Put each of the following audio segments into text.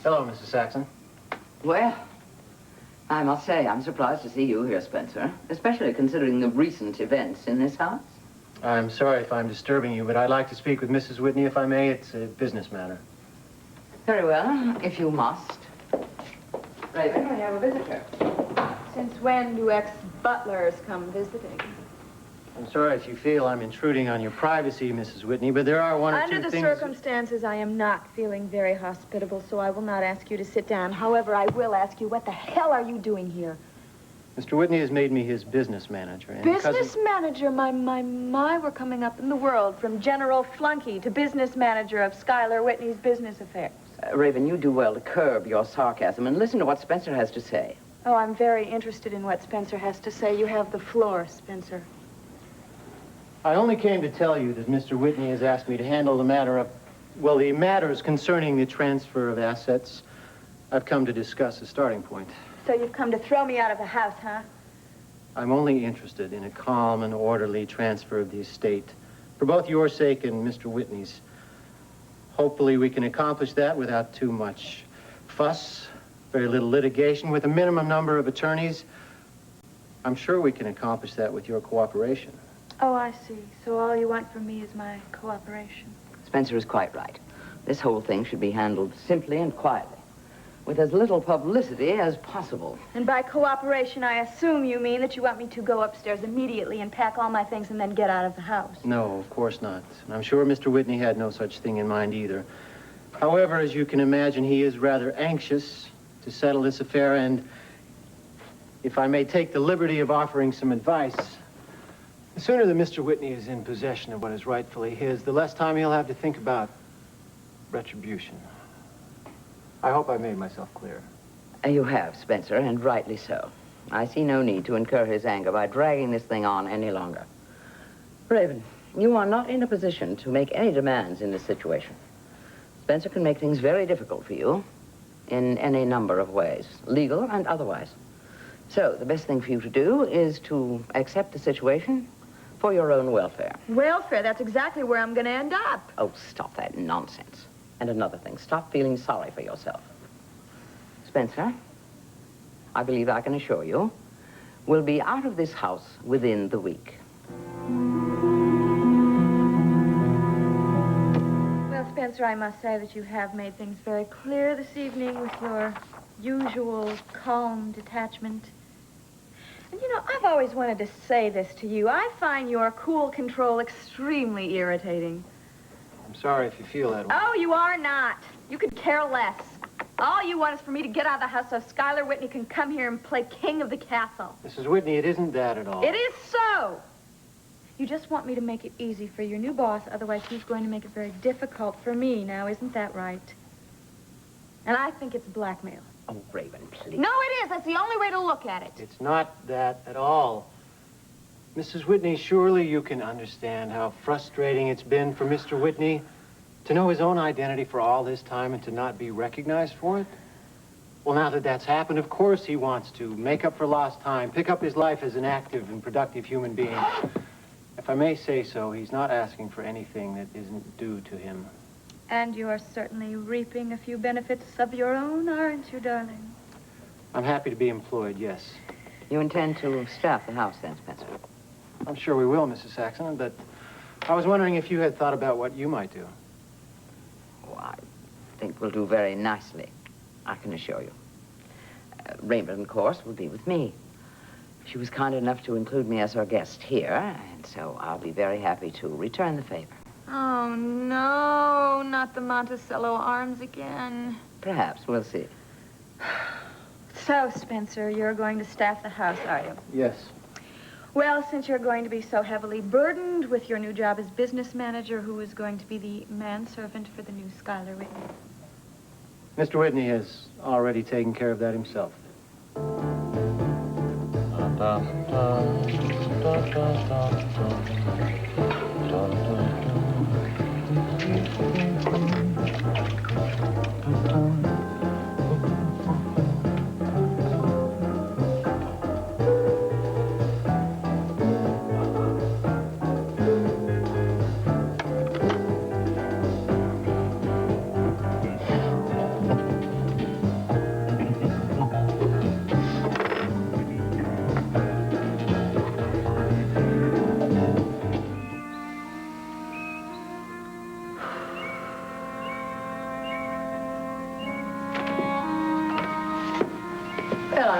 Hello, Mrs. Saxon. Well, I must say I'm surprised to see you here, Spencer, especially considering the recent events in this house. I'm sorry if I'm disturbing you, but I'd like to speak with Mrs. Whitney, if I may. It's a business matter. Very well, if you must. Raven, we have a visitor. Since when do ex-butlers come visiting? I'm sorry if you feel I'm intruding on your privacy, Mrs. Whitney, but there are one or two things... Under the circumstances, I am not feeling very hospitable, so I will not ask you to sit down. However, I will ask you, what the hell are you doing here? Mr. Whitney has made me his business manager. And business manager? My, we're coming up in the world from general flunky to business manager of Schuyler Whitney's business affairs. Raven, you do well to curb your sarcasm and listen to what Spencer has to say. Oh, I'm very interested in what Spencer has to say. You have the floor, Spencer. I only came to tell you that Mr. Whitney has asked me to handle the matter of, well, the matters concerning the transfer of assets. I've come to discuss a starting point. So you've come to throw me out of the house, huh? I'm only interested in a calm and orderly transfer of the estate, for both your sake and Mr. Whitney's. Hopefully we can accomplish that without too much fuss, very little litigation, with a minimum number of attorneys. I'm sure we can accomplish that with your cooperation. Oh, I see. So all you want from me is my cooperation. Spencer is quite right. This whole thing should be handled simply and quietly, with as little publicity as possible. And by cooperation, I assume you mean that you want me to go upstairs immediately and pack all my things and then get out of the house. No, of course not. And I'm sure Mr. Whitney had no such thing in mind either. However, as you can imagine, he is rather anxious to settle this affair, and if I may take the liberty of offering some advice, the sooner that Mr. Whitney is in possession of what is rightfully his, the less time he'll have to think about retribution. I hope I made myself clear. You have, Spencer, and rightly so. I see no need to incur his anger by dragging this thing on any longer. Raven, you are not in a position to make any demands in this situation. Spencer can make things very difficult for you in any number of ways, legal and otherwise. So the best thing for you to do is to accept the situation for your own welfare. Welfare? That's exactly where I'm going to end up. Oh, stop that nonsense. And another thing, stop feeling sorry for yourself. Spencer, I believe I can assure you, we'll be out of this house within the week. Well, Spencer, I must say that you have made things very clear this evening with your usual calm detachment. And, you know, I've always wanted to say this to you. I find your cool control extremely irritating. I'm sorry if you feel that way. Oh, you are not. You could care less. All you want is for me to get out of the house so Schuyler Whitney can come here and play king of the castle. Mrs. Whitney, it isn't that at all. It is so. You just want me to make it easy for your new boss, otherwise he's going to make it very difficult for me. Now, isn't that right? And I think it's blackmail. Oh, Raven, please. No, it is. That's the only way to look at it. It's not that at all. Mrs. Whitney, surely you can understand how frustrating it's been for Mr. Whitney to know his own identity for all this time and to not be recognized for it. Well, now that that's happened, of course he wants to make up for lost time, pick up his life as an active and productive human being. If I may say so, he's not asking for anything that isn't due to him. And you are certainly reaping a few benefits of your own, aren't you, darling? I'm happy to be employed, yes. You intend to staff the house then, Spencer? I'm sure we will, Mrs. Saxon, but I was wondering if you had thought about what you might do. Oh, I think we'll do very nicely, I can assure you. Raven, of course, will be with me. She was kind enough to include me as her guest here, and so I'll be very happy to return the favor. Oh, no, not the Monticello arms again. Perhaps, we'll see. So, Spencer, you're going to staff the house, are you? Yes. Well, since you're going to be so heavily burdened with your new job as business manager, who is going to be the manservant for the new Schuyler Whitney? Mr. Whitney has already taken care of that himself.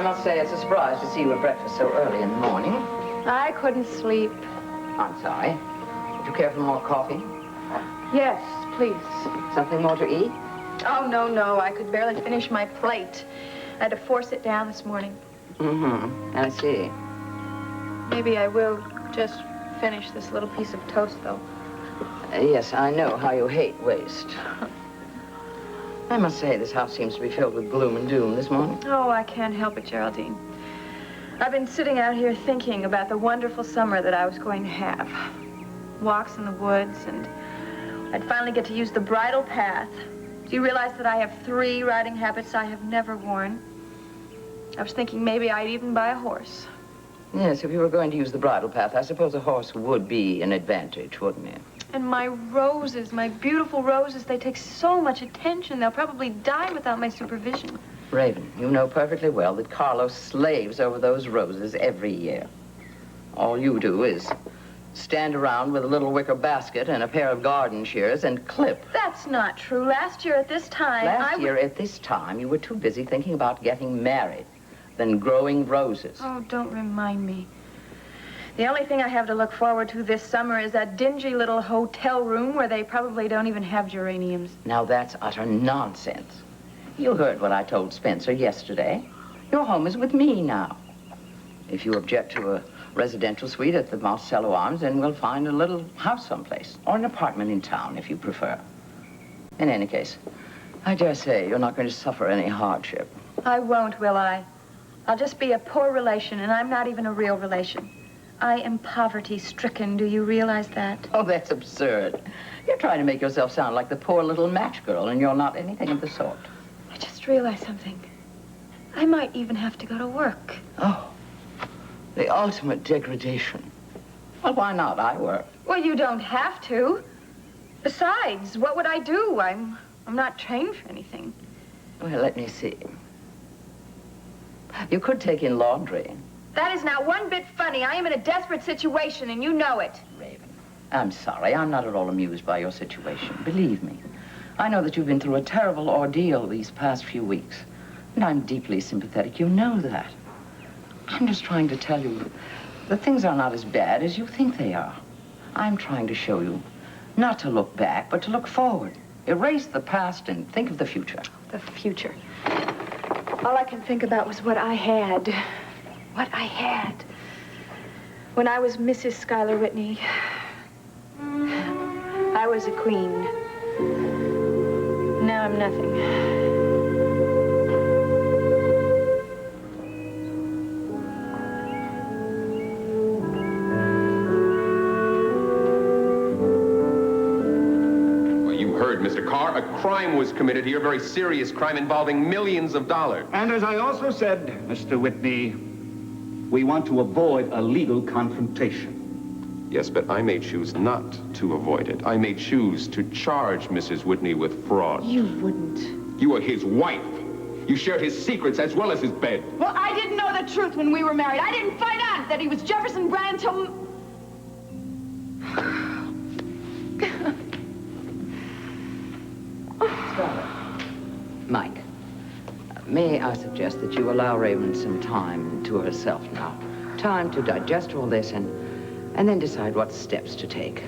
must say it's a surprise to see you at breakfast so early in the morning. I couldn't sleep. I'm sorry. Would you care for more coffee? Yes, please. Something more to eat? Oh, no. I could barely finish my plate. I had to force it down this morning. Mm-hmm. I see. Maybe I will just finish this little piece of toast, though. Yes, I know how you hate waste. I must say, this house seems to be filled with gloom and doom this morning. Oh, I can't help it, Geraldine. I've been sitting out here thinking about the wonderful summer that I was going to have. Walks in the woods, and I'd finally get to use the bridle path. Do you realize that I have 3 riding habits I have never worn? I was thinking maybe I'd even buy a horse. Yes, if you were going to use the bridle path, I suppose a horse would be an advantage, wouldn't it? And my roses, my beautiful roses, they take so much attention. They'll probably die without my supervision. Raven, you know perfectly well that Carlos slaves over those roses every year. All you do is stand around with a little wicker basket and a pair of garden shears and clip. That's not true. Last year at this time, Last year at this time, you were too busy thinking about getting married than growing roses. Oh, don't remind me. The only thing I have to look forward to this summer is that dingy little hotel room where they probably don't even have geraniums. Now, that's utter nonsense. You heard what I told Spencer yesterday. Your home is with me now. If you object to a residential suite at the Marcello Arms, then we'll find a little house someplace, or an apartment in town, if you prefer. In any case, I dare say you're not going to suffer any hardship. I won't, will I? I'll just be a poor relation, and I'm not even a real relation. I am poverty-stricken. Do you realize that? Oh, that's absurd. You're trying to make yourself sound like the poor little match girl, and you're not anything of the sort. I just realized something. I might even have to go to work. Oh, the ultimate degradation. Well, why not? I work. Well, you don't have to. Besides, what would I do? I'm not trained for anything. Well, let me see. You could take in laundry. That is not one bit funny. I am in a desperate situation, and you know it. Raven, I'm sorry. I'm not at all amused by your situation. Believe me. I know that you've been through a terrible ordeal these past few weeks. And I'm deeply sympathetic. You know that. I'm just trying to tell you that things are not as bad as you think they are. I'm trying to show you not to look back, but to look forward. Erase the past and think of the future. The future. All I can think about was what I had. What I had. When I was Mrs. Schuyler Whitney, I was a queen. Now I'm nothing. Mr. Carr, a crime was committed here, a very serious crime involving millions of dollars. And as I also said, Mr. Whitney, we want to avoid a legal confrontation. Yes, but I may choose not to avoid it. I may choose to charge Mrs. Whitney with fraud. You wouldn't. You were his wife. You shared his secrets as well as his bed. Well, I didn't know the truth when we were married. I didn't find out that he was Jefferson Brand till... Mike, may I suggest that you allow Raven some time to herself now. Time to digest all this and then decide what steps to take.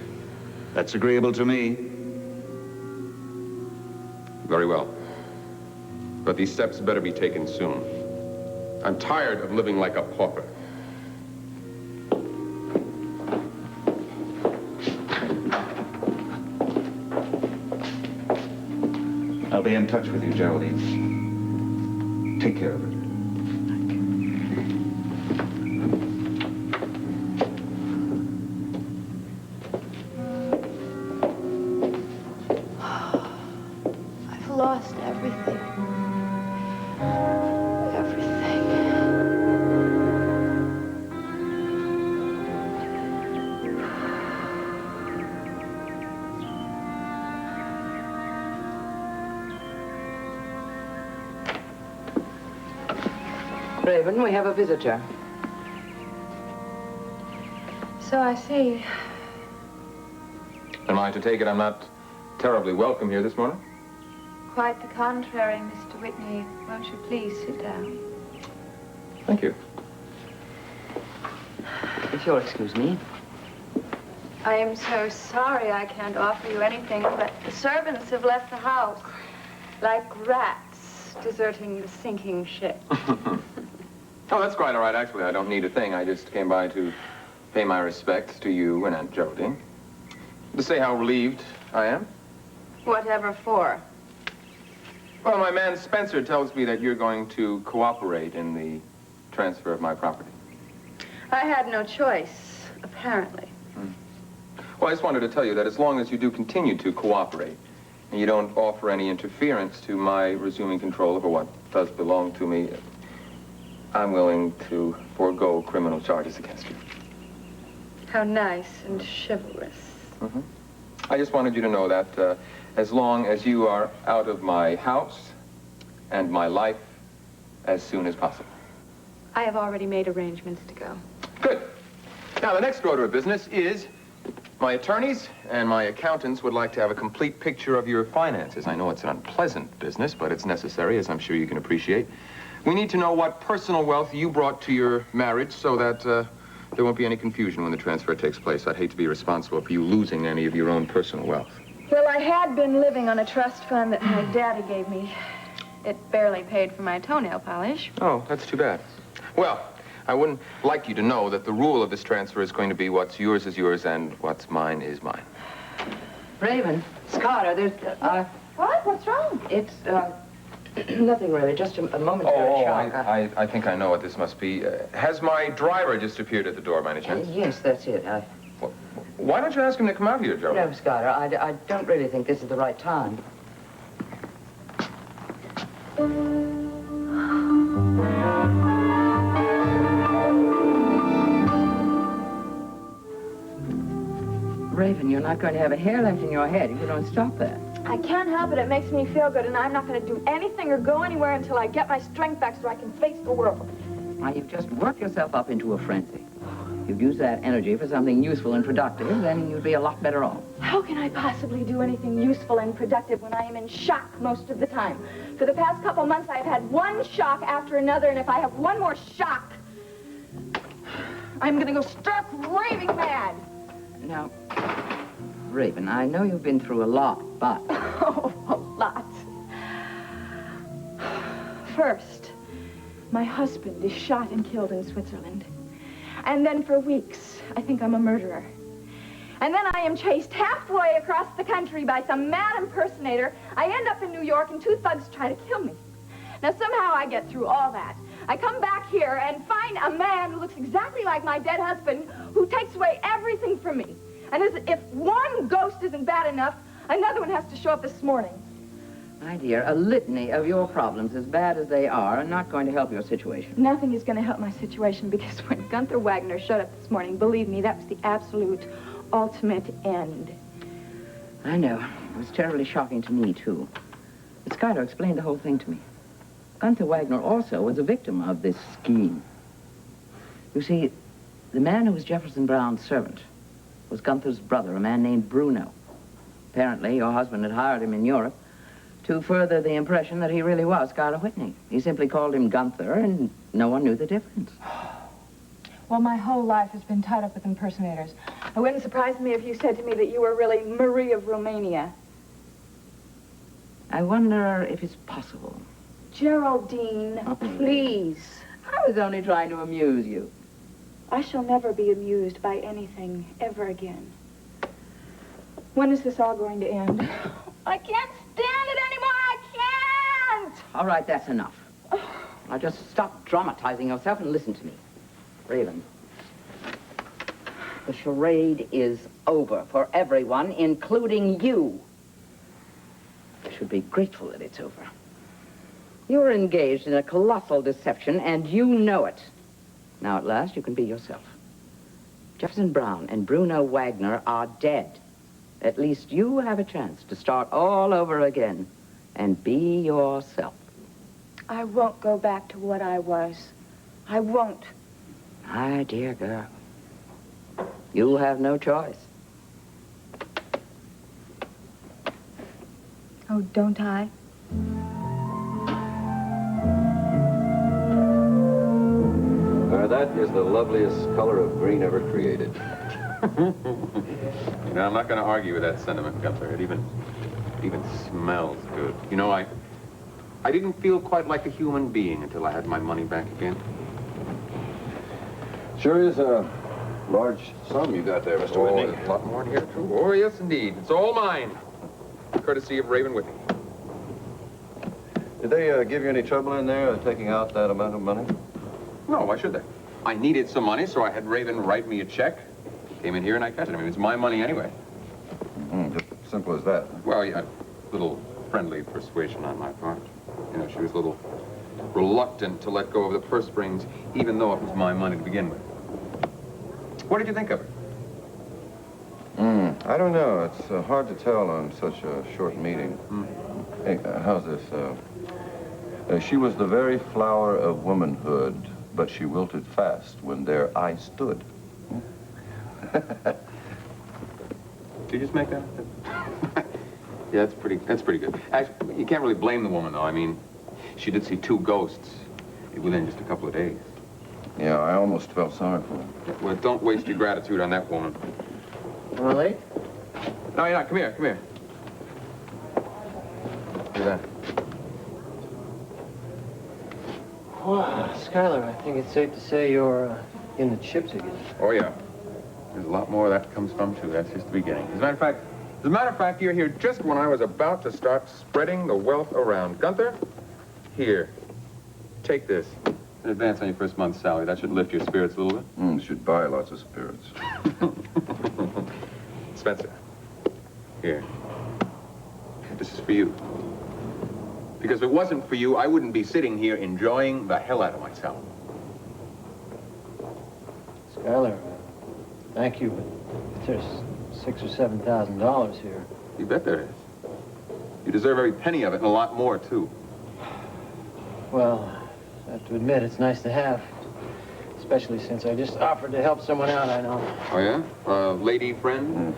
That's agreeable to me. Very well. But these steps better be taken soon. I'm tired of living like a pauper. I'll be in touch with you, Geraldine. Take care of her. I've lost everything. Everything. Raven, we have a visitor. So I see. Am I to take it I'm not terribly welcome here this morning? Quite the contrary, Mr. Whitney. Won't you please sit down? Thank you. If you'll excuse me. I am so sorry I can't offer you anything, but the servants have left the house like rats deserting the sinking ship. Oh, that's quite all right, actually. I don't need a thing. I just came by to pay my respects to you and Aunt Geraldine. To say how relieved I am. Whatever for? Well, my man Spencer tells me that you're going to cooperate in the transfer of my property. I had no choice, apparently. Well, I just wanted to tell you that as long as you do continue to cooperate, and you don't offer any interference to my resuming control over what does belong to me, I'm willing to forego criminal charges against you. How nice and chivalrous. I just wanted you to know that as long as you are out of my house and my life as soon as possible. I have already made arrangements to go. Good. Now, the next order of business is my attorneys and my accountants would like to have a complete picture of your finances. I know it's an unpleasant business, but it's necessary, as I'm sure you can appreciate. We need to know what personal wealth you brought to your marriage so that there won't be any confusion when the transfer takes place. I'd hate to be responsible for you losing any of your own personal wealth. Well, I had been living on a trust fund that my daddy gave me. It barely paid for my toenail polish. Oh, that's too bad. Well, I wouldn't like you to know that the rule of this transfer is going to be what's yours is yours and what's mine is mine. Raven, Scotter, there's, What? What's wrong? it's, nothing really, just a momentary shock. I think I know what this must be. Has my driver just appeared at the door by any chance? Yes, that's it. Why don't you ask him to come out here, Gerald? No, Scotter, I don't really think this is the right time. Raven, you're not going to have a hair left in your head if you don't stop that. I can't help it. It makes me feel good, and I'm not going to do anything or go anywhere until I get my strength back so I can face the world. Now, you've just worked yourself up into a frenzy. If you'd use that energy for something useful and productive, then you'd be a lot better off. How can I possibly do anything useful and productive when I am in shock most of the time? For the past couple months, I've had one shock after another, and if I have one more shock, I'm going to go stark raving mad. Now, Raven, I know you've been through a lot, but... Oh, a lot. First, my husband is shot and killed in Switzerland. And then for weeks, I think I'm a murderer. And then I am chased halfway across the country by some mad impersonator. I end up in New York, and two thugs try to kill me. Now, somehow I get through all that. I come back here and find a man who looks exactly like my dead husband, who takes away everything from me. And as if one ghost isn't bad enough, another one has to show up this morning. My dear, a litany of your problems, as bad as they are not going to help your situation. Nothing is going to help my situation, because when Gunther Wagner showed up this morning, believe me, that was the absolute ultimate end. I know. It was terribly shocking to me, too. But Skylar explained the whole thing to me. Gunther Wagner also was a victim of this scheme. You see, the man who was Jefferson Brown's servant was Gunther's brother, a man named Bruno. Apparently, your husband had hired him in Europe to further the impression that he really was Skylar Whitney. He simply called him Gunther, and no one knew the difference. Well, my whole life has been tied up with impersonators. It wouldn't surprise me if you said to me that you were really Marie of Romania. I wonder if it's possible. Geraldine, please. I was only trying to amuse you. I shall never be amused by anything ever again. When is this all going to end? I can't stand it anymore. I can't! All right, that's enough. Now just stop dramatizing yourself and listen to me. Raven, the charade is over for everyone, including you. You should be grateful that it's over. You're engaged in a colossal deception, and you know it. Now, at last, you can be yourself. Jefferson Brown and Bruno Wagner are dead. At least you have a chance to start all over again and be yourself. I won't go back to what I was. I won't. My dear girl, you have no choice. Oh, don't I? Why, that is the loveliest color of green ever created. Now, I'm not going to argue with that sentiment, Gunther. It even smells good. You know, I didn't feel quite like a human being until I had my money back again. Sure is a large sum you got there, Mr. Whitney. There's a lot more in here, too. Oh, yes, indeed. It's all mine. Courtesy of Raven Whitney. Did they give you any trouble in there taking out that amount of money? No, why should they? I needed some money, so I had Raven write me a check. Came in here and I cashed it. I mean, it's my money anyway. Just simple as that. Well, yeah, a little friendly persuasion on my part. You know, she was a little reluctant to let go of the purse strings, even though it was my money to begin with. What did you think of her? I don't know. It's hard to tell on such a short meeting. Hey, how's this? She was the very flower of womanhood, but she wilted fast when there I stood. Did you just make that up? Yeah, that's pretty good. Actually, you can't really blame the woman, though. I mean, she did see 2 ghosts within just a couple of days. Yeah, I almost felt sorry for her. Well, don't waste your gratitude on that woman. Am I late? No, you're not. Come here, come here. Do that. Well, Skylar, I think it's safe to say you're in the chips again. Oh, yeah. There's a lot more that comes from, too. That's just the beginning. As a matter of fact, you're here just when I was about to start spreading the wealth around. Gunther, here. Take this. In advance on your first month's salary. That should lift your spirits a little bit. Should buy lots of spirits. Spencer, here. This is for you. Because if it wasn't for you, I wouldn't be sitting here enjoying the hell out of myself. Skylar, thank you, but there's $6,000 or $7,000 here. You bet there is. You deserve every penny of it and a lot more, too. Well, I have to admit, it's nice to have. Especially since I just offered to help someone out I know. Oh, yeah? A lady friend?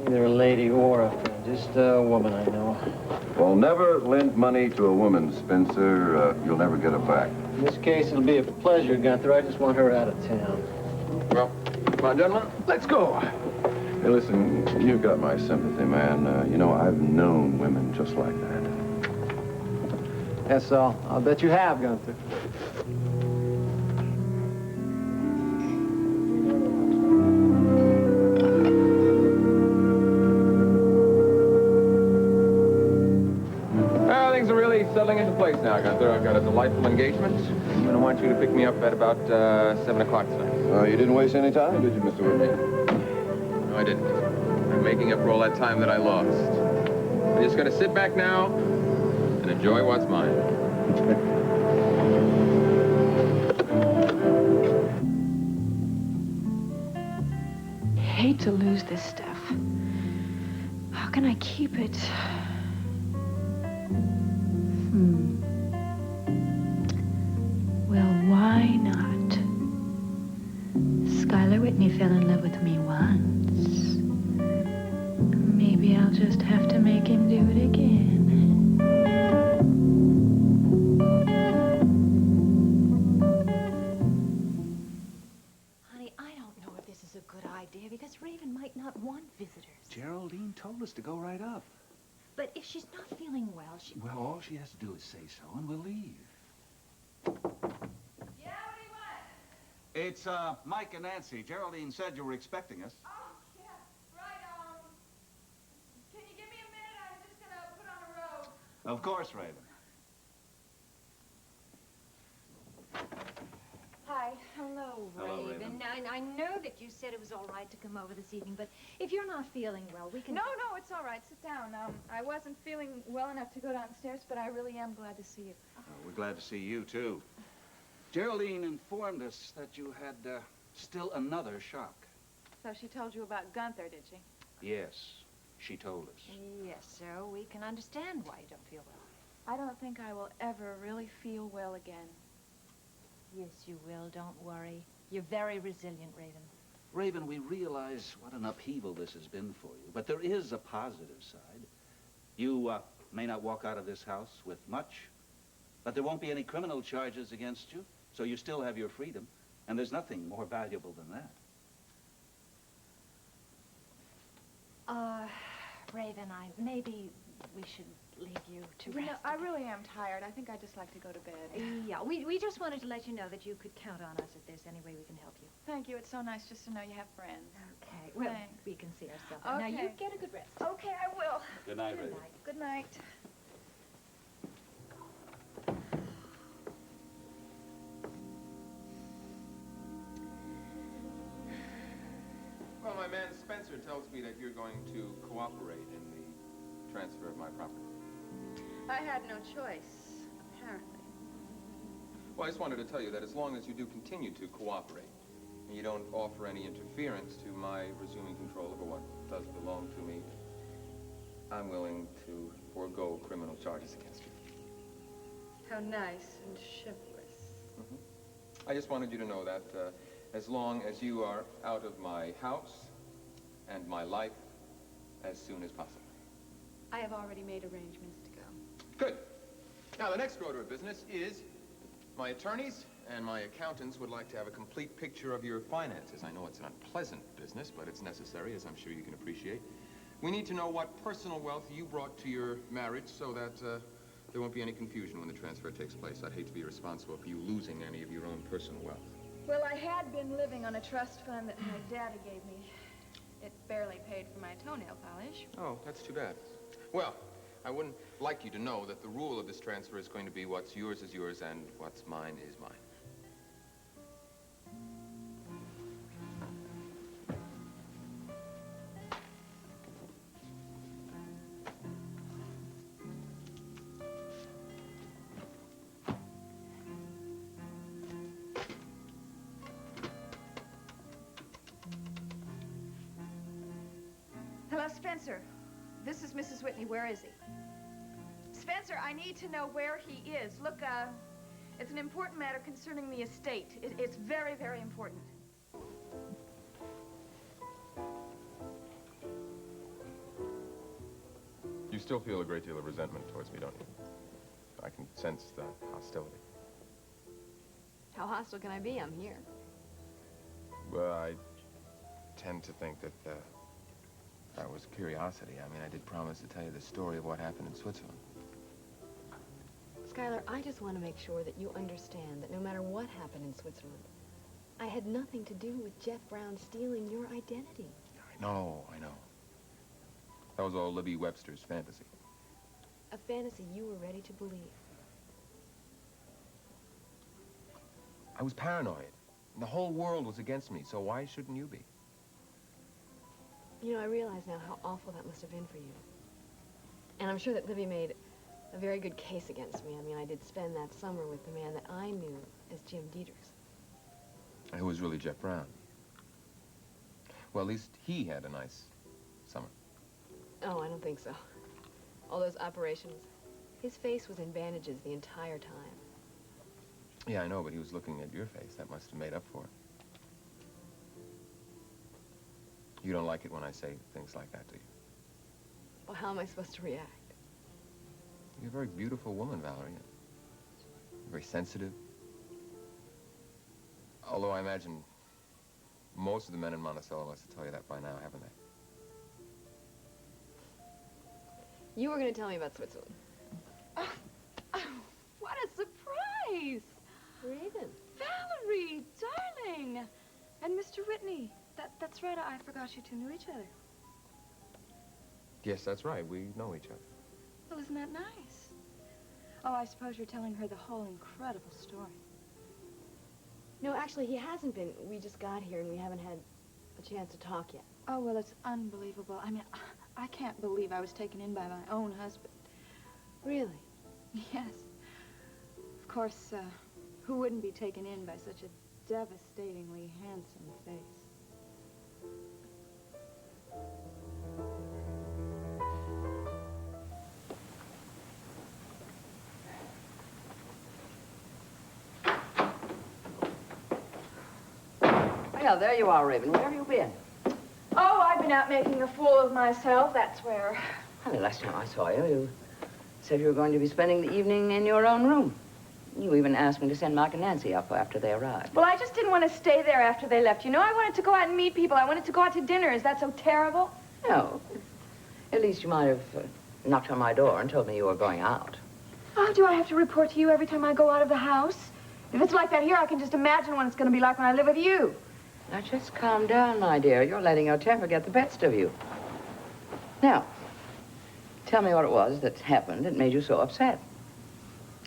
Neither a lady or a friend, just a woman I know. Well, never lend money to a woman, Spencer. You'll never get it back. In this case, it'll be a pleasure, Gunther. I just want her out of town. Well, come on, gentlemen, let's go. Hey, listen, you've got my sympathy, man. You know, I've known women just like that. That's all. I'll bet you have, Gunther. Well, things are really settling into place now, Gunther. I've got a delightful engagement. I'm going to want you to pick me up at about 7 o'clock tonight. You didn't waste any time, did you, Mr. Whitney? No, I didn't. I'm making up for all that time that I lost. I'm just going to sit back now and enjoy what's mine. Hate to lose this stuff. How can I keep it? Well, why not? Skylar Whitney fell in love with me once. Maybe I'll just have to make him do it again. Honey, I don't know if this is a good idea because Raven might not want visitors. Geraldine told us to go right up. But if she's not feeling well, she... Well, all she has to do is say so, and we'll leave. Yeah, what do you want? It's, Mike and Nancy. Geraldine said you were expecting us. Oh, yeah, right, can you give me a minute? I'm just gonna put on a robe. Of course, Raven. Hi. Hello, Hello, Raven. Raven. I know that you said it was all right to come over this evening, but if you're not feeling well, we can... No, it's all right. Sit down. I wasn't feeling well enough to go downstairs, but I really am glad to see you. We're glad to see you, too. Geraldine informed us that you had, still another shock. So she told you about Gunther, did she? Yes, she told us. Yes, so we can understand why you don't feel well. I don't think I will ever really feel well again. Yes, you will. Don't worry. You're very resilient, Raven. Raven, we realize what an upheaval this has been for you, but there is a positive side. You, may not walk out of this house with much, but there won't be any criminal charges against you, so you still have your freedom. And there's nothing more valuable than that. Raven, maybe we should leave you to rest. No, I really am tired. I think I'd just like to go to bed. Yeah, we just wanted to let you know that you could count on us if there's any way we can help you. Thank you. It's so nice just to know you have friends. Okay, well, Thanks. we can see ourselves. Okay. Now, you get a good rest. Okay, I will. Good night, Raven. Good night. Well, my man Spencer tells me that you're going to cooperate in the transfer of my property. I had no choice, apparently. Well, I just wanted to tell you that as long as you do continue to cooperate, and you don't offer any interference to my resuming control over what does belong to me, I'm willing to forego criminal charges against you. How nice and chivalrous. I just wanted you to know that as long as you are out of my house and my life as soon as possible. I have already made arrangements to go. Good. Now, the next order of business is my attorneys and my accountants would like to have a complete picture of your finances. I know it's an unpleasant business, but it's necessary, as I'm sure you can appreciate. We need to know what personal wealth you brought to your marriage so that there won't be any confusion when the transfer takes place. I'd hate to be responsible for you losing any of your own personal wealth. Well, I had been living on a trust fund that my daddy gave me. It barely paid for my toenail polish. Oh, that's too bad. Well, I wouldn't like you to know that the rule of this transfer is going to be what's yours is yours and what's mine is mine. Hello, Spencer. This is Mrs. Whitney. Where is he? Spencer, I need to know where he is. Look, it's an important matter concerning the estate. It's very, very important. You still feel a great deal of resentment towards me, don't you? I can sense the hostility. How hostile can I be? I'm here. Well, I tend to think that that was curiosity. I mean, I did promise to tell you the story of what happened in Switzerland. Skylar, I just want to make sure that you understand that no matter what happened in Switzerland, I had nothing to do with Jeff Brown stealing your identity. I know. That was all Libby Webster's fantasy. A fantasy you were ready to believe. I was paranoid. And the whole world was against me, so why shouldn't you be? You know, I realize now how awful that must have been for you. And I'm sure that Libby made a very good case against me. I mean, I did spend that summer with the man that I knew as Jim Diedrichs. Who was really Jeff Brown. Well, at least he had a nice summer. Oh, I don't think so. All those operations. His face was in bandages the entire time. Yeah, I know, but he was looking at your face. That must have made up for it. You don't like it when I say things like that, do you? Well, how am I supposed to react? You're a very beautiful woman, Valerie. Very sensitive. Although I imagine most of the men in Monticello must tell you that by now, haven't they? You were going to tell me about Switzerland. Oh, what a surprise! Raven. Valerie, darling! And Mr. Whitney. That's right, I forgot you two knew each other. Yes, that's right. We know each other. Well, isn't that nice? Oh, I suppose you're telling her the whole incredible story. No, actually, he hasn't been. We just got here and we haven't had a chance to talk yet. Oh, well, it's unbelievable. I mean, I can't believe I was taken in by my own husband. Really? Yes. Of course, who wouldn't be taken in by such a devastatingly handsome face? Well, there you are, Raven. Where have you been? Oh, I've been out making a fool of myself, that's where. Honey, last time I saw you, you said you were going to be spending the evening in your own room. You even asked me to send Mike and Nancy up after they arrived. Well, I just didn't want to stay there after they left. You know, I wanted to go out and meet people. I wanted to go out to dinner. Is that so terrible? No. At least you might have knocked on my door and told me you were going out. Oh, do I have to report to you every time I go out of the house? If it's like that here, I can just imagine what it's going to be like when I live with you. Now, just calm down, my dear. You're letting your temper get the best of you. Now, tell me what it was that happened that made you so upset.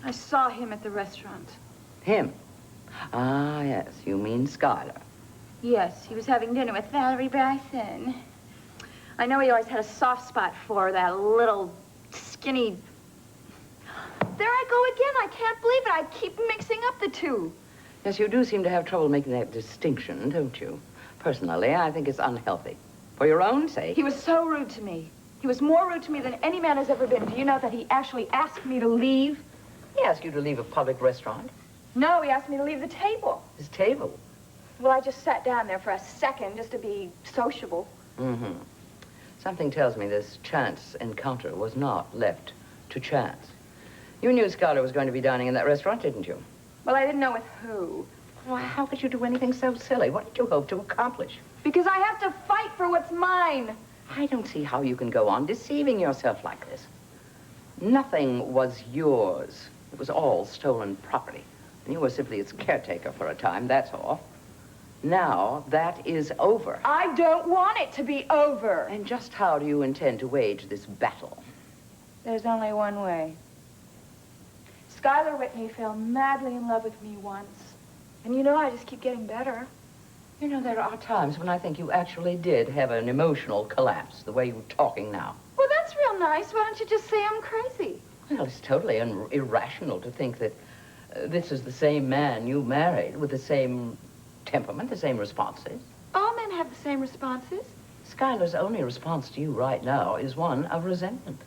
I saw him at the restaurant. Him? Ah, yes. You mean Schuyler. Yes, he was having dinner with Valerie Bryson. I know he always had a soft spot for that little skinny... There I go again. I can't believe it. I keep mixing up the two. Yes, you do seem to have trouble making that distinction, don't you? Personally, I think it's unhealthy. For your own sake. He was so rude to me. He was more rude to me than any man has ever been. Do you know that he actually asked me to leave? He asked you to leave a public restaurant? No, he asked me to leave the table. His table? Well, I just sat down there for a second just to be sociable. Mm-hmm. Something tells me this chance encounter was not left to chance. You knew Schuyler was going to be dining in that restaurant, didn't you? Well, I didn't know with who. Well, how could you do anything so silly? What did you hope to accomplish? Because I have to fight for what's mine. I don't see how you can go on deceiving yourself like this. Nothing was yours. It was all stolen property. And you were simply its caretaker for a time, that's all. Now, that is over. I don't want it to be over. And just how do you intend to wage this battle? There's only one way. Schuyler Whitney fell madly in love with me once. And you know, I just keep getting better. You know, there are times when I think you actually did have an emotional collapse, the way you're talking now. Well, that's real nice. Why don't you just say I'm crazy? Well, it's totally irrational to think that this is the same man you married with the same temperament, the same responses. All men have the same responses. Schuyler's only response to you right now is one of resentment.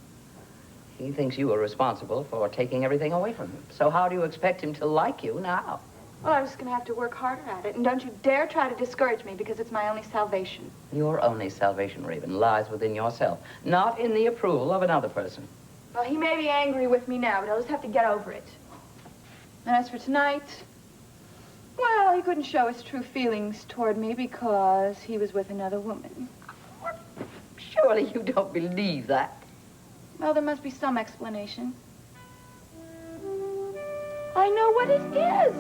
He thinks you are responsible for taking everything away from him. So how do you expect him to like you now? Well, I'm just going to have to work harder at it. And don't you dare try to discourage me, because it's my only salvation. Your only salvation, Raven, lies within yourself, not in the approval of another person. Well, he may be angry with me now, but I'll just have to get over it. And as for tonight, well, he couldn't show his true feelings toward me because he was with another woman. Surely you don't believe that. Well, there must be some explanation. I know what it is.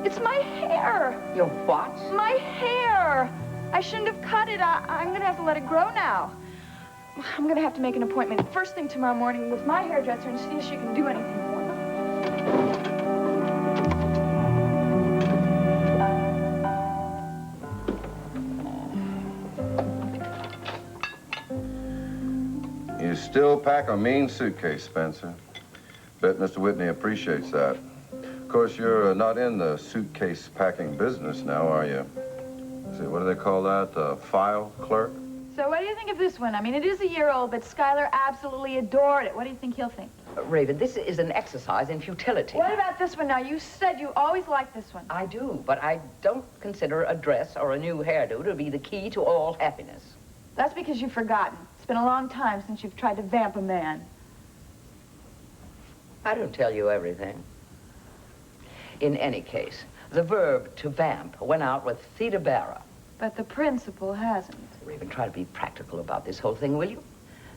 It's my hair. Your what? My hair. I shouldn't have cut it. I'm going to have to let it grow now. I'm going to have to make an appointment first thing tomorrow morning with my hairdresser and see if she can do anything for me. You still pack a mean suitcase, Spencer. Bet Mr. Whitney appreciates that. Of course, you're not in the suitcase packing business now, are you? See, what do they call that? The file clerk? So what do you think of this one? I mean, it is a year old, but Schuyler absolutely adored it. What do you think he'll think? Raven, this is an exercise in futility. What about this one now? You said you always liked this one. I do, but I don't consider a dress or a new hairdo to be the key to all happiness. That's because you've forgotten. It's been a long time since you've tried to vamp a man. I don't tell you everything. In any case, the verb to vamp went out with Theta Barra. But the principle hasn't. Raven, try to be practical about this whole thing, will you?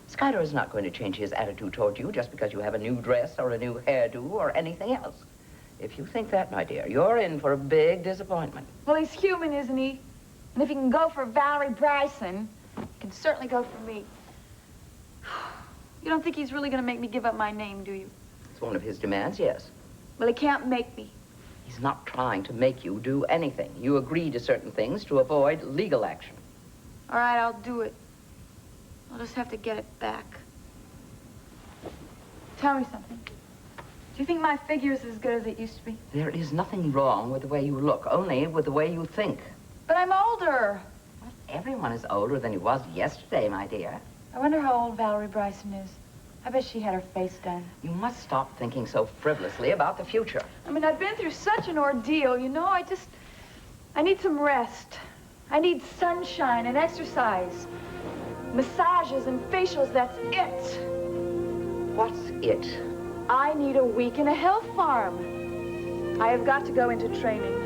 Schuyler is not going to change his attitude toward you just because you have a new dress or a new hairdo or anything else. If you think that, my dear, you're in for a big disappointment. Well, he's human, isn't he? And if he can go for Valerie Bryson, he can certainly go for me. You don't think he's really going to make me give up my name, do you? It's one of his demands, yes. Well, he can't make me. He's not trying to make you do anything. You agree to certain things to avoid legal action. All right, I'll do it. I'll just have to get it back. Tell me something. Do you think my figure's as good as it used to be? There is nothing wrong with the way you look, only with the way you think. But I'm older. Well, everyone is older than he was yesterday, my dear. I wonder how old Valerie Bryson is. I bet she had her face done. You must stop thinking so frivolously about the future. I mean, I've been through such an ordeal, you know, I need some rest. I need sunshine and exercise. Massages and facials, that's it. What's it? I need a week in a health farm. I have got to go into training.